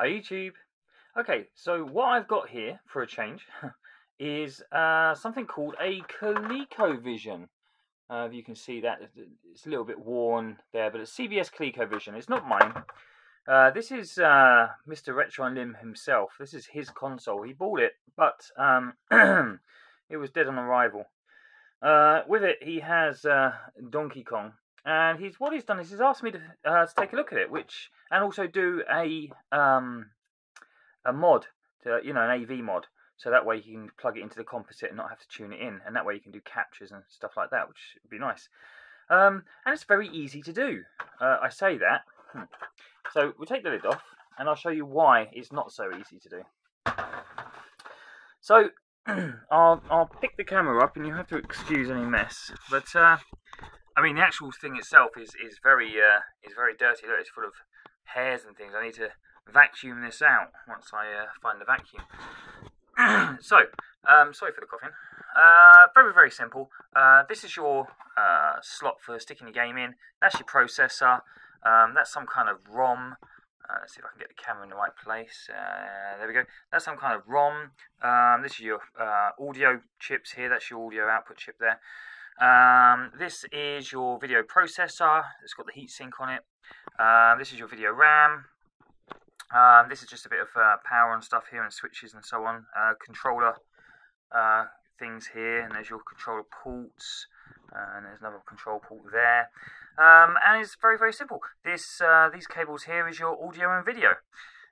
Hi YouTube. Okay, so what I've got here for a change is something called a Colecovision. If you can see that, it's a little bit worn there, but it's CBS Colecovision. It's not mine. This is Mr. Retro and Lim himself. This is his console. He bought it, but it was dead on arrival. With it, he has Donkey Kong. And what he's done is he's asked me to take a look at it, and also do a mod, an AV mod, so that way you can plug it into the composite and not have to tune it in, and that way you can do captures and stuff like that, which would be nice. And it's very easy to do. I say that. So we'll take the lid off, and I'll show you why it's not so easy to do. So I'll pick the camera up, and you have to excuse any mess, but I mean, the actual thing itself is very dirty. Look, it's full of hairs and things. I need to vacuum this out once I find the vacuum. So, sorry for the coughing. Very simple. This is your slot for sticking your game in. That's your processor. That's some kind of ROM. Let's see if I can get the camera in the right place. There we go. That's some kind of ROM. This is your audio chips here. That's your audio output chip there. This is your video processor. It's got the heatsink on it. This is your video RAM. This is just a bit of power and stuff here, and switches and so on. Controller things here, and there's your controller ports, and there's another control port there. And it's very simple. These cables here is your audio and video,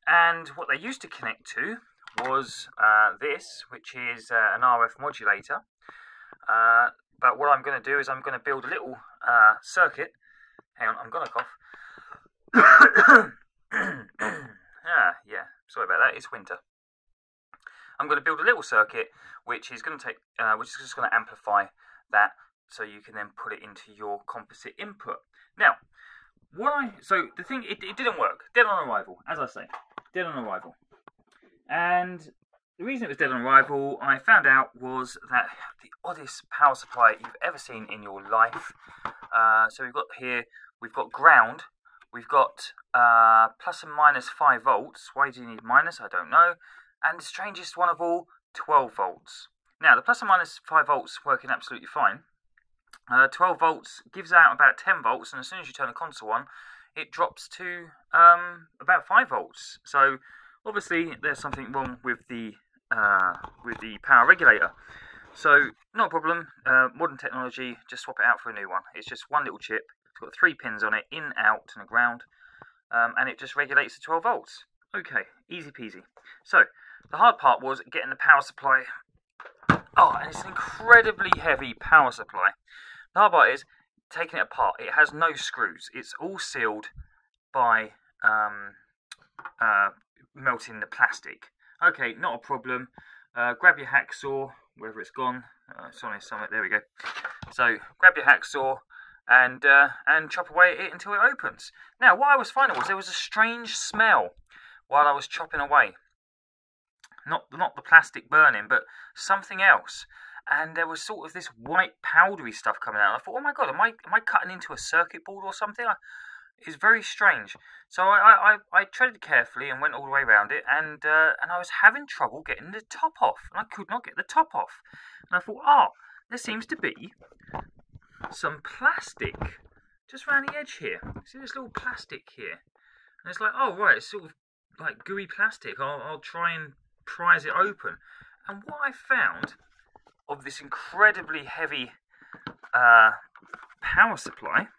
and what they used to connect to was this, which is an RF modulator. But what I'm going to do is I'm going to build a little circuit. Hang on, I'm going to cough. Yeah, sorry about that. It's winter. I'm going to build a little circuit which is going to which is just going to amplify that, so you can then put it into your composite input. Now, so the thing, it didn't work. Dead on arrival, as I say, dead on arrival. And the reason it was dead on arrival, I found out, was that the oddest power supply you've ever seen in your life. So we've got ground, we've got plus and minus 5 volts. Why do you need minus? I don't know. And the strangest one of all, 12 volts. Now, the plus and minus 5 volts working absolutely fine. 12 volts gives out about 10 volts, and as soon as you turn the console on, it drops to about 5 volts. So obviously there's something wrong with the power regulator. So not a problem. Modern technology, just swap it out for a new one. It's just one little chip. It's got 3 pins on it, in, out, and a ground, and it just regulates the 12 volts. Okay, easy peasy. So the hard part was getting the power supply. Oh, and it's an incredibly heavy power supply. The hard part is taking it apart. It has no screws. It's all sealed by melting the plastic. Okay, not a problem. Grab your hacksaw, wherever it's gone. It's on his summit. There we go. So grab your hacksaw and chop away at it until it opens. Now, what I was finding was there was a strange smell while I was chopping away. Not the plastic burning, but something else. And there was sort of this white powdery stuff coming out. And I thought, oh my god, am I cutting into a circuit board or something? It's very strange. So I treaded carefully and went all the way around it, and I was having trouble getting the top off, and I could not get the top off. And I thought, there seems to be some plastic just around the edge here. See this little plastic here? And it's like, oh right, it's sort of like gooey plastic. I'll try and prise it open. And what I found of this incredibly heavy power supply,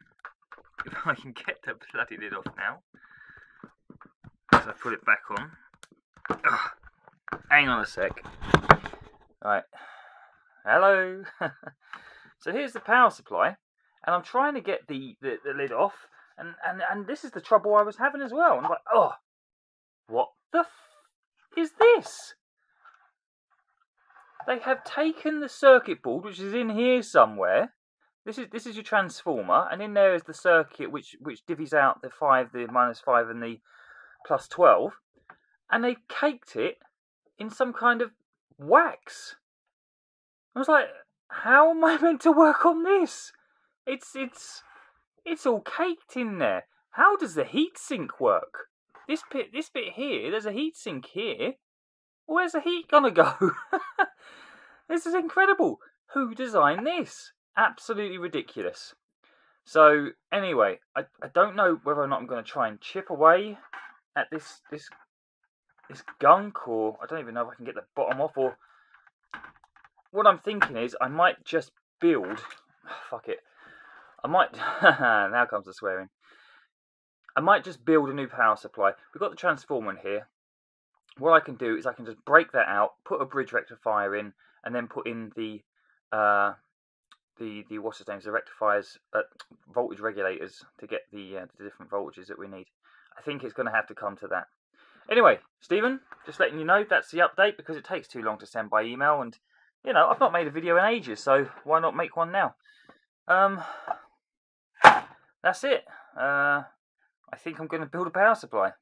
if I can get the bloody lid off now, as I put it back on. Hang on a sec. Right. Hello. So here's the power supply, and I'm trying to get the lid off, and this is the trouble I was having as well. I'm like, what the is this? They have taken the circuit board, which is in here somewhere. This is your transformer, and in there is the circuit which divvies out the 5, the minus 5, and the plus 12, and they caked it in some kind of wax. I was like, how am I meant to work on this? It's all caked in there. How does the heatsink work? this bit here, there's a heatsink here. Where's the heat gonna go? This is incredible. Who designed this? Absolutely ridiculous. So anyway, I don't know whether or not I'm going to try and chip away at this gunk, or I don't even know if I can get the bottom off. Or what I'm thinking is I might just build. Fuck it. I might. Now comes the swearing. I might just build a new power supply. We've got the transformer in here. What I can do is I can just break that out, put a bridge rectifier in, and then put in the what's his name, the rectifiers, voltage regulators to get the different voltages that we need. I think it's going to have to come to that. Anyway, Stephen, just letting you know that's the update, because it takes too long to send by email, and you know I've not made a video in ages, so why not make one now? That's it. I think I'm going to build a power supply.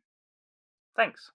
Thanks.